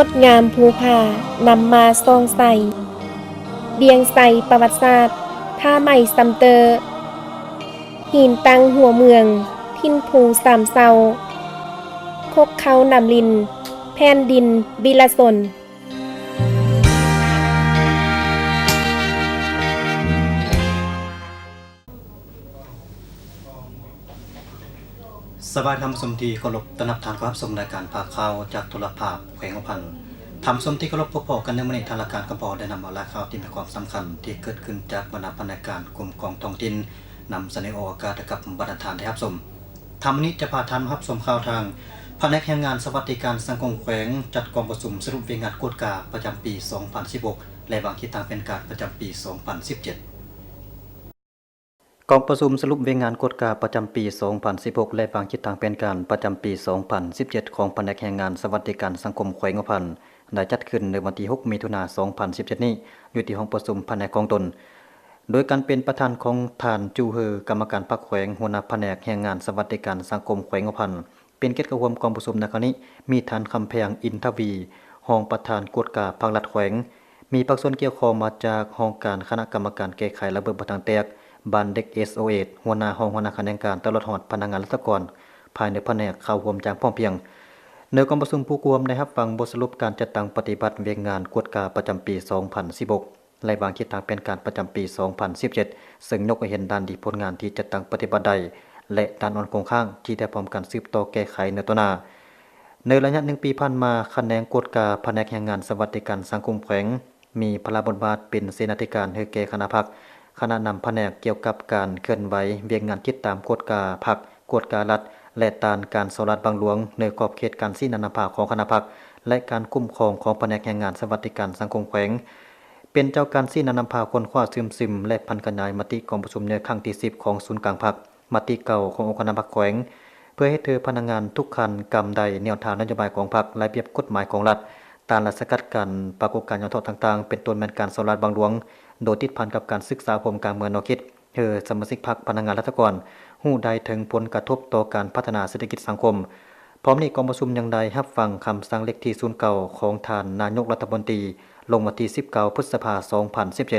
ดงามภูผานำมาซองใส่เบียงใส่ประวัติศาสตร์ท่าใหม่ซัมเตอร์หินตังหัวเมืองทินภูสามเซาคกเขานำลินแผ่นดินบิลสนสวัสดีท่านผู้ชมที่เคารพต้อนรับทานรับชมรายการภาคข่าวจากโทรภาพแขวงพันทำชมที่เคารพพบพอกันในมื้อนี้ทางรายการกระบอกได้นำเอารายข่าวที่มีความสำคัญที่เกิดขึ้นจากบรรดาพนักงานกลุ่มกองท้องถิ่นนำเสนอออกอากาศกับบรรดาทานได้รับชมทำนี้จะพาท่านรับชมข่าวทางแผนกแรงงานสวัสดิการสังคมแขวงจัดกองประชุมสรุปเวงานกวดกาประจำปี 2016 และบางทิศทางเป็นการประจำปี 2017กองประชุมสรุปเวงานกฎกาประจำปี 2016 และบางทิศทางเป็นการประจำปี 2017 ของแผนกแรงงานสวัสดิการสังคมแขวงพันได้จัดขึ้นในวันที่ 6 มิถุนายน 2017 นี้อยู่ที่ห้องประชุมแผนกของตนโดยการเป็นประธานของท่านจูเฮอกรรมการพรรคแขวงหัวหน้าแผนกแรงงานสวัสดิการสังคมแขวงพันเป็นเกียรติร่วมกองประชุมในครั้งนี้มีท่านคำแพงอินทวีรองประธานกฎกาภาครัฐแขวงมีภาคส่วนเกี่ยวข้องมาจากห้องการคณะกรรมการแก้ไขระเบิดบ่ทางแตกบ้านเด็ก SOS หัวหน้าห้องหัวหน้าคณะการตลอดหอดพนักงานราชการภายในแผนกเข้าร่วมอย่างพร้อมเพรียงในกองประชุมผู้ร่วมได้รับฟังบทสรุปการจัดตั้งปฏิบัติเวียงงานกวดกาประจำปี 2016 และบางทิศทางเป็นการประจำปี 2017 ซึ่งยกให้เห็นด้านดีผลงานที่จัดตั้งปฏิบัติได้และด้านอ่อนคงข้างที่ได้พร้อมกันสืบต่อแก้ไขในตัวหน้าในระยะ1 ปีผ่านมาคะแนนกวดกาแผนกแรงงานสวัสดิการสังคมแขวงมีพระบทบาทเป็นเสนาธิการให้แก่คณะพรรคคณะนำแผนกเกี่ยวกับการเคลื่อนไหวเวียงงานคิดตามกฎกาพรรคกฎการัฐและตานการสรัดบางหลวงในขอบเขตการสิ้นอาณาภาของคณะพรรคและการคุ้มครองของแผนกแรงงานสวัสดิการสังคมแขวงเป็นเจ้าการสิ้นอาณาภาคนคว้าซึมและพันขยายมติกองประชุมในครั้งที่ 10 ของศูนย์กลางพรรคมติเก่าขององค์คณะพรรคแขวงเพื่อให้เธอพนักงานทุกคันกำใดแนวทางนโยบายของพรรคและเบียบกฎหมายของรัฐตามหลักสกัดกันปรากฏการณ์ย้อนทอดต่างๆเป็นต้นแม่นการสรัดบางหลวงโดยติดพันกับการศึกษาผมการเมืองแนวคิดสมาชิกพรรคพนักงานราชการหู้ใดถึงผลกระทบต่อการพัฒนาเศรษฐกิจสังคมพร้อมนี้กองประชุมยังได้รับฟังคำสั่งเลขที่09ของท่านนายกรัฐมนตรีลงวันที่19 พฤษภาคม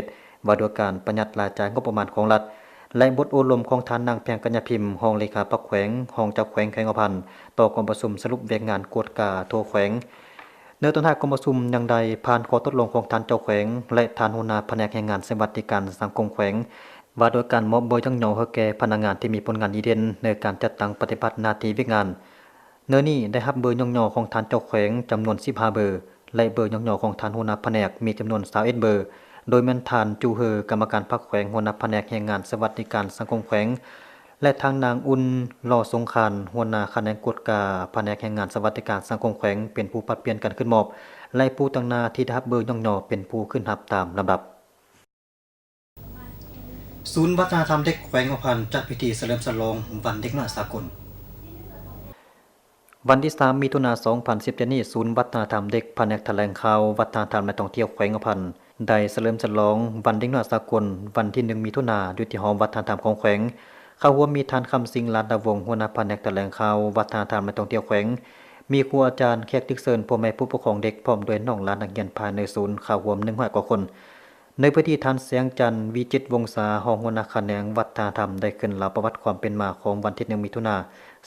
2017ว่าด้วยการประหยัดรายจ่ายงบประมาณของรัฐและบทอบรมของท่านนางแพงกัญญาพิมพ์รองเลขาพรรคแขวงรองเจ้าแขวงแขวงพันต่อกองประชุมสรุปเวียงงานกวดกาทั่วแขวงในต้นทางกองประชุมยังได้ผ่านข้อตกลงของท่านเจ้าแขวงและท่านหัวหน้าแผนกแรงงานสวัสดิการสังคมแขวงว่าโดยการมอบโบยจังหยอให้แก่พนักงานที่มีผลงานดีเด่นในการจัดตั้งปฏิบัติหน้าที่วิกงานเนื้อนี้ได้รับเบอร์ย่องๆของท่านเจ้าแขวงจำนวน15เบอร์และเบอร์ย่องๆของท่านหัวหน้าแผนกมีจำนวน21เบอร์โดยแม่นท่านจูเฮอกรรมการพรรคแขวงหัวหน้าแผนกแรงงานสวัสดิการสังคมแขวงและทางนางอุ่นรอสงขานหัวหน้าคณะกฎกาแผนกแรงงานสวัสดิการสังคมแขวงเป็นผู้ปัดเปลี่ยนกันขึ้นมอบและผู้ตั้งหน้าที่ได้รับเบอร์ย่องๆเป็นผู้ขึ้นรับตามลำดับศูนย์วัฒนธรรมเด็กแขวงพันจัดพิธีเฉลิมฉลองวันเด็กน้อยสากลวันที่3 มิถุนายน 2017 นี้ศูนย์วัฒนธรรมเด็กแผนกแถลงข่าววัฒนธรรมและท่องเที่ยวแขวงพันได้เฉลิมฉลองวันเด็กน้อยสากลวันที่1 มิถุนายนอยู่ที่หอวัฒนธรรมของแขวงเข้าร่วมมีท่านคำสิงห์ลาดวงศ์หัวหน้าแผนกแถลงข่าววัฒนธรรมและท่องเที่ยวแขวงมีครูอาจารย์แขกติกเซินพ่อแม่ผู้ปกครองเด็กพร้อมด้วยน้องหลานนักเรียนภายในศูนย์เข้าร่วม100 กว่าคนในพื้นที่ท่านแสงจันทร์วิจิตรวงศารองหัวหน้าแขนงวัฒนธรรมได้ขึ้นเล่าประวัติความเป็นมาของวันที่1 มิถุนายน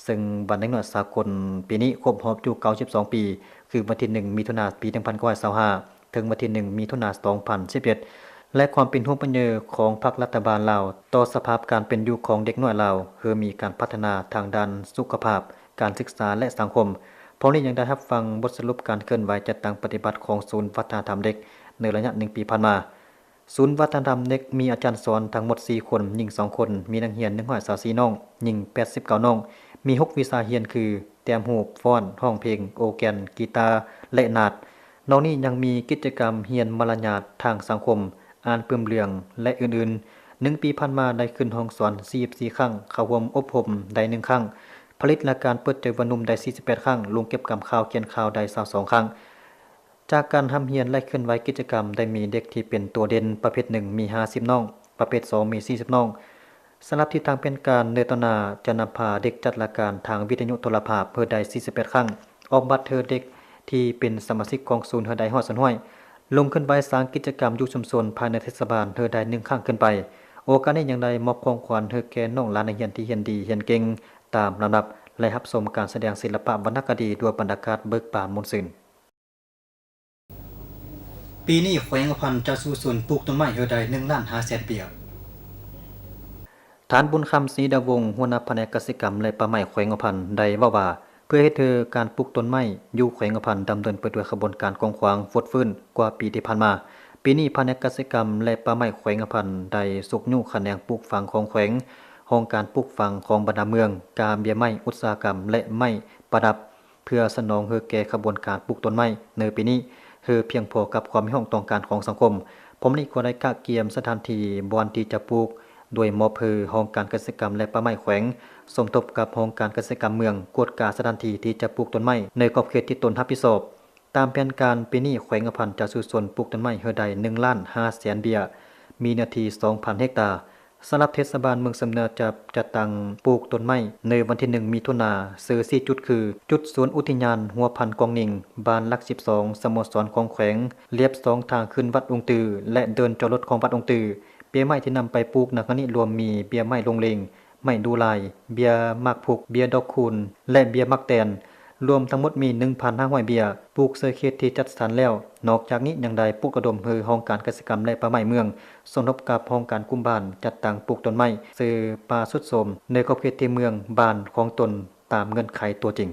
ซึ่งวันเด็กน้อยสากลปีนี้ครบรอบอยู่92 ปีคือวันที่1 มิถุนายน ปี 1925ถึงวันที่1 มิถุนายน 2011และความเป็นห่วงเป็นใยของพรรครัฐบาลลาวต่อสภาพการเป็นอยู่ของเด็กน้อยลาวเพื่อมีการพัฒนาทางด้านสุขภาพการศึกษาและสังคมพร้อมนี้ยังได้รับฟังบทสรุปการเคลื่อนไหวจัดตั้งปฏิบัติของศูนย์วัฒนธรรมเด็กในระยะ1 ปีผ่านมาศูนย์วัฒนธรรมเด็กมีอาจารย์สอนทั้งหมด4 คนหญิง2 คนมีนักเรียน124น้องหญิง89น้องมี6 วิชาเรียนคือแต้มรูปฟ้อนร้องเพลงโอแกนกีตาร์และนาดนอกนี้ยังมีกิจกรรมเรียนมารยาททางสังคมอ่านเพิ่มเรื่องและอื่นๆ1 ปีผ่านมาได้ขึ้นห้องสอน44 ครั้งเข้าร่วมอบรมได้1 ครั้งผลิตรายการเปิดใจวันหนุ่มได้48 ครั้งลงเก็บกำข่าวเขียนข่าวได้22 ครั้งจากการทำเรียนและเคลื่อนไหวกิจกรรมได้มีเด็กที่เป็นตัวเด่นประเภท1มี50น้องประเภท2มี40น้องสำหรับที่ทางเป็นการเนตนาจะนำพาเด็กจัดรายการทางวิทยุโทรภาพเพื่อได้48 ครั้งออกบัตรเธอเด็ก ที่เป็นสมาชิกของศูนย์เฮอใดฮอดสนห้วยลงขึ้นไปสร้างกิจกรรมอยู่ชุมชนภายในเทศบาลเฮอใด1ครั้งขึ้นไปโอกาสนี้ยังได้มอบของขวัญเฮอแก่น้องหลานนักเรียนที่เรียนดีเรียนเก่งตามลำดับและรับชมการแสดงศิลปะวรรณคดีด้วยบรรยากาศเบิกบานมนต์ซื่นปีนี้แขวงอภันจะสู่สวนปลูกต้นไม้เฮอใด1,500,000 ปีฐานบุญคำศรีดาวงศ์หัวหน้าแผนกเกษตรกรรมและป่าไม้แขวงอภันได้เว้าว่าเพื่อให้เธอการปลูกต้นไม้อยู่แขวงอภันดำเนินไปด้วยขบวนการกว้างขวางฟดฟื้นกว่าปีที่ผ่านมาปีนี้แผนกเกษตรกรรมและป่าไม้แขวงอภันได้สุกยุแขนงปลูกฝังของแขวงโครงการปลูกฝังของบรรดาเมืองการเบี้ยไม้อุตสาหกรรมและไม้ประดับเพื่อสนองเพื่อแก่ขบวนการปลูกต้นไม้ในปีนี้คือเพียงพอกับความต้องการของสังคมผมนี่ควรได้กะเกียมสถานที่บอนที่จะปลูกโดยมอบคือโครงการเกษตรกรรมและป่าไม้แขวงสมทบกับโครงการเกษตรกรรมเมืองกวดกาสถานที่ที่จะปลูกต้นไม้ในขอบเขตที่ตนรับผิดชอบตามแผนการปีนี้แขวงอภันจะสู่สวนปลูกต้นไม้เฮอใด1,500,000 เบี้ยมีเนื้อที่ 2,000 เฮกตาร์สำหรับเทศบาลเมืองสำเนาจะจัดตั้งปลูกต้นไม้ในวันที่1มิถุนายนซื้อ4จุดคือจุดสวนอุทยานหัวพันกองนิงบ้านหลัก12สโมสรของแขวงเลียบ2ทางขึ้นวัดองค์ตือและเดินจอดรถของวัดองค์ตือเบี้ยไม้ที่นำไปปลูกณครั้งนี้รวมมีเบี้ยไม้ลงเลงไม้ดูลายเบี้ยมากพุกเบี้ยดอกคูณและเบี้ยมักแตนรวมทั้งหมดมี 1,500 เบี้ยปลูกเสื้อเขตที่จัดสรรแล้วนอกจากนี้ยังได้ปลูกกระดมคือโครงการเกษตรกรรมและป่าไม้เมืองสมทบกับโครงการกุมบ้านจัดตั้งปลูกต้นไม้ซื้อป่าสุดโทรมในขอบเขตที่เมืองบ้านของตนตามเงื่อนไขตัวจริง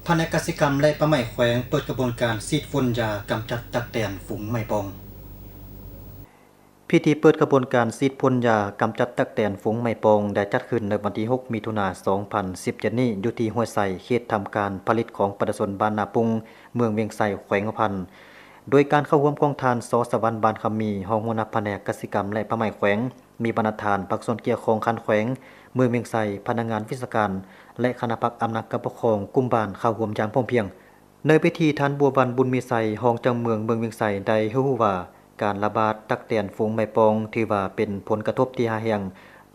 แผนกเกษตรกรรมและป่าไม้แขวงเปิดกระบวนการฉีดพ่นยากำจัดตักแตนฝูงไม้ปองพิธีเปิดกระบวนการฉีดพ่นยากำจัดตักแตนฝูงไม้ปองได้จัดขึ้นในวันที่6มิถุนายน2017นี้อยู่ที่ห้วยไส่เขตทำการผลิตของประชาชนบ้านนาปุงเมืองเวียงไส่แขวงอภันโดยการเข้าร่วมของทานสสวรรค์บานคำมีรองหัวหน้าแผนกเกษตรกรรมและป่าไม้แขวงมีบรรณาธิการภาคส่วนเกี่ยวข้องคันแขวงเมืองเวียงไส่พนักงานวิชาการและคณะพักอำนาจการปกครองกลุ่มบ้านเข้าร่วมอย่างพร้อมเพรียงในพิธีท่านบัวบานบุญมีไส่รองเจ้าเมืองเวียงไส่ได้ฮู้ว่าการระบาดตักแตนฝูงไม้ปองถือว่าเป็นผลกระทบที่ร้ายแรง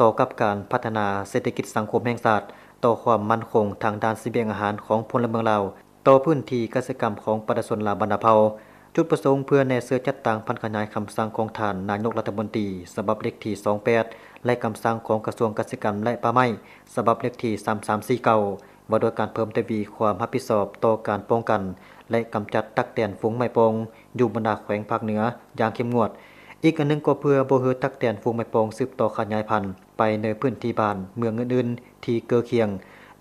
ต่อกับการพัฒนาเศรษฐกิจสังคมแห่งชาติต่อความมั่นคงทางด้านเสบียงอาหารของพลเมืองลาวต่อพื้นที่เกษตรกรรมของประชาชนลาวบรรดาเผ่าจุดประสงค์เพื่อแนเสื้อจัดตั้งพันขยายคำสั่งของท่านนายกรัฐมนตรีฉบับเลขที่28และคำสั่งของกระทรวงเกษตรกรรมและป่าไม้ฉบับเลขที่3349ว่าโดยการเพิ่มทวีความรับผิดชอบต่อการป้องกันและกำจัดตักแตนฝูงไม้ปองอยู่บรรดาแขวงภาคเหนืออย่างเข้มงวดอีกอันหนึ่งก็เพื่อบ่ให้ตักแตนฝูงไม้ปองสืบต่อขยายพันธุ์ไปในพื้นที่บ้านเมืองอื่นๆที่เกื้อเคียง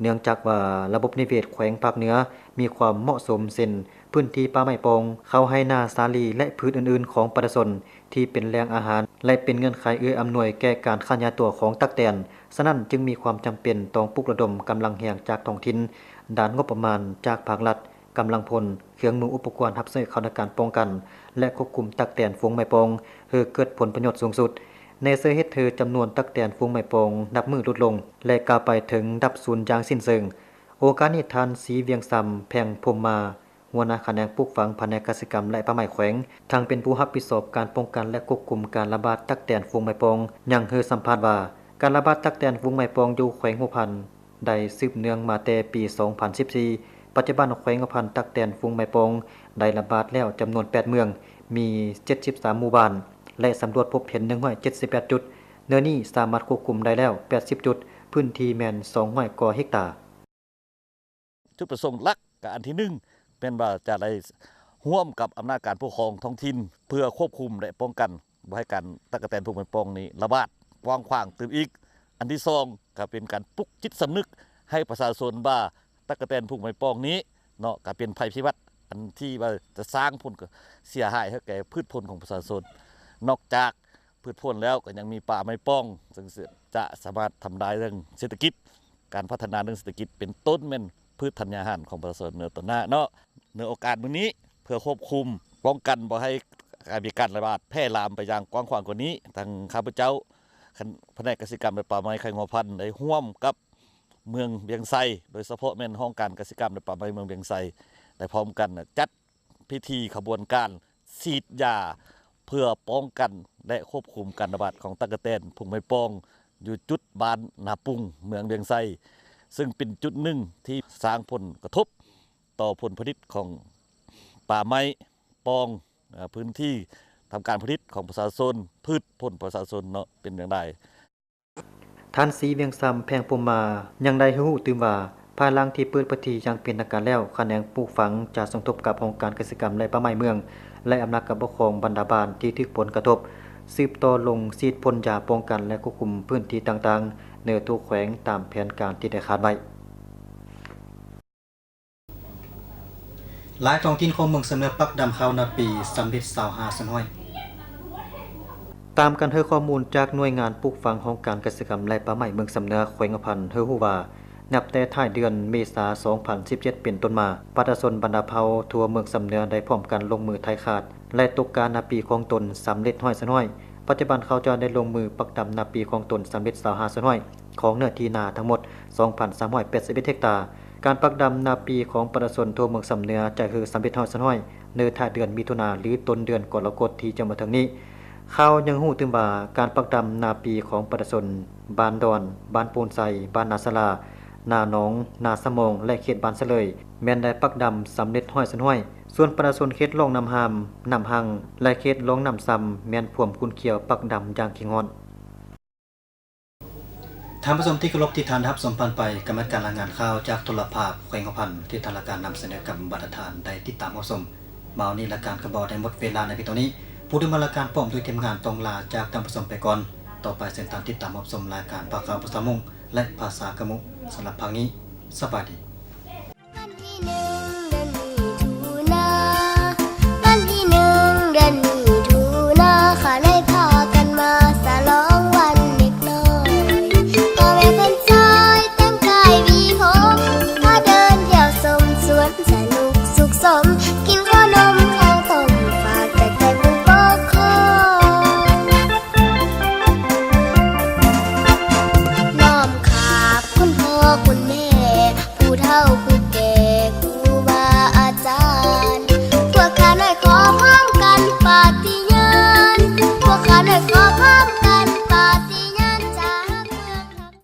เนื่องจากว่าระบบนิเวศแขวงภาคเหนือมีความเหมาะสมเช่นพื้นที่ป่าไม้ปองเข้าให้นาสาลีและพืชอื่นๆของประชาชนที่เป็นแหล่งอาหารและเป็นเงื่อนไขเอื้ออำนวยแก่การขยายตัวของตักแตนฉะนั้นจึงมีความจำเป็นต้องปลุกระดมกำลังแห่งจากท้องถิ่นด้านงบประมาณจากภาครัฐกำลังพลเครื่องมืออุปกรณ์รับใช้เข้าในการป้องกันและควบคุมตักแตนฝูงไม้ปองเพื่อเกิดผลประโยชน์สูงสุดในเสเหตุจำนวนตักแตนฝูงไม้ปองนับมือลดลงและกล่าวไปถึงดับสูญอย่างสิ้นเชิงโอกาสนี้ท่านศรีเวียงซำแพงพรมมาหัวหน้าแขนงปลูกฝังแผนกเกษตรกรรมและป่าไม้แขวงทางเป็นผู้รับผิดชอบการป้องกันและควบคุมการระบาดตักแตนฝูงไม้ปองยังเฮอสัมภาษณ์ว่าการระบาดตักแตนฝูงไม้ปองอยู่แขวงหัวพันได้สืบเนื่องมาแต่ปี 2014ปัจจุบันแขวงอภันตักแตนฝูงไม้ปองได้ระบาดแล้วจำนวน8เมืองมี73หมู่บ้านและสำรวจพบเห็น178จุดเนื้อนี้สามารถควบคุมได้แล้ว80จุดพื้นที่แม่น200กว่าเฮกตาร์จุดประสงค์หลักกับอันที่1เป็นว่าจะได้ร่วมกับอำนาจการปกครองท้องถิ่นเพื่อควบคุมและป้องกันบ่ให้การตักแตนฝูงไม้ปองนี้ระบาดกว้างขวางตื่นอีกอันที่2ก็เป็นการปลุกจิตสำนึกให้ประชาชนว่าตักแตนฝูงไม้ปองนี้เนาะก็เป็นภัยพิบัติอันที่ว่าจะสร้างผลเสียหายให้แก่พืชผลของประชาชนนอกจากพืชผลแล้วก็ยังมีป่าไม้ปองซึ่งจะสามารถทำได้เรื่องเศรษฐกิจการพัฒนาเรื่องเศรษฐกิจเป็นต้นแม่นพืชธัญญาหารของประชาชนเนื้อต้นหน้าเนาะในโอกาสมื้อนี้เพื่อควบคุมป้องกันบ่ให้มีการระบาดแพร่ลามไปอย่างกว้างขวางกว่านี้ทางข้าพเจ้าแผนกเกษตรกรรมและป่าไม้ไข่งัวพันธุ์ได้ร่วมกับเมืองเวียงไส่โดยเฉพาะแม่นห้องการเกษตรกรรมและป่าไม้เมืองเวียงไส่ได้พร้อมกันจัดพิธีขบวนการฉีดยาเพื่อป้องกันและควบคุมการระบาดของตั๊กแตนฝูงไม้ปองอยู่จุดบ้านนาปุงเมืองเวียงไส่ ซึ่งเป็นจุดหนึ่งที่สร้างผลกระทบต่อผลผลิตของป่าไม้ปองพื้นที่ทำการผลิตของประชาชนพืชผลประชาชนเนาะเป็นอย่างไรท่านสีเวียงซำแพงปุมมายังได้ฮู้ตื่มว่าภายหลังที่เปิดปฏิอย่างเป็นทางการแล้วคะแนนปลูกฝังจะส่งทบกับองค์การเกษตรกรรมและป่าไม้เมืองและอำนาจการปกครองบรรดาบาลที่ถูกผลกระทบสืบต่อลงฉีดพ่นยาป้องกันและควบคุมพื้นที่ต่างๆในทุกแขวงตามแผนการที่ได้คาดไว้หลายท้องถิ่นของเมืองเสนอปักดำข้าวนาปีสำเร็จ25สนอยตามการให้ข้อมูลจากหน่วยงานปลูกฝังของการเกษตรกรรมและป่าไม้เมืองสำเนาแขวงอภันเฮอฮู้ว่านับแต่ท้ายเดือนเมษายน 2017 เป็นต้นมาประชาชนบรรดาเผ่าทั่วเมืองสำเนาได้พร้อมกันลงมือไถขาดและตกการนาปีของตนสำเร็จ100สนอยปัจจุบันเขาจะได้ลงมือปักดำนาปีของตนสำเร็จ25สนอยของเนื้อที่นาทั้งหมด 2,381 เฮกตาร์การปักดำนาปีของประชาชนทั่วเมืองสำเนาจะคือสำเร็จ100สนอยในท้ายเดือนมิถุนายนหรือต้นเดือนกรกฎาคมที่จะมาถึงนี้ข่าวยังฮู้ถึงว่าการปักดำนาปีของประชาชนบ้านดอนบ้านปูนไซบ้านนาสลานาหนองนาสมองและเขตบ้านเสลยแม่นได้ปักดำสำเร็จ100สนอยส่วนประชาชนเขตลองน้ำหามน้ำหังและเขตลองน้ำซ้ำแม่นพ่วมคุณเขียวปักดำอย่างขี้งอนท่านผู้ชมที่เคารพที่ทานรับชมผ่านไปกรรมการรายงานข่าวจากโทรภาพแขวงอภันที่ทางรายการนำเสนอกับบรรทัดฐานได้ติดตามรับชมมาวันนี้รายการกระบอกได้หมดเวลาในปีตัวนี้ผู้ดำเนินรายการพร้อมด้วยทีมงานต้องลาจากท่านผู้ชมไปก่อนต่อไปเส้นทางติดตามรับชมรายการภาคข่าวภาษามงและภาษากะมุสำหรับภาคนี้สวัสดี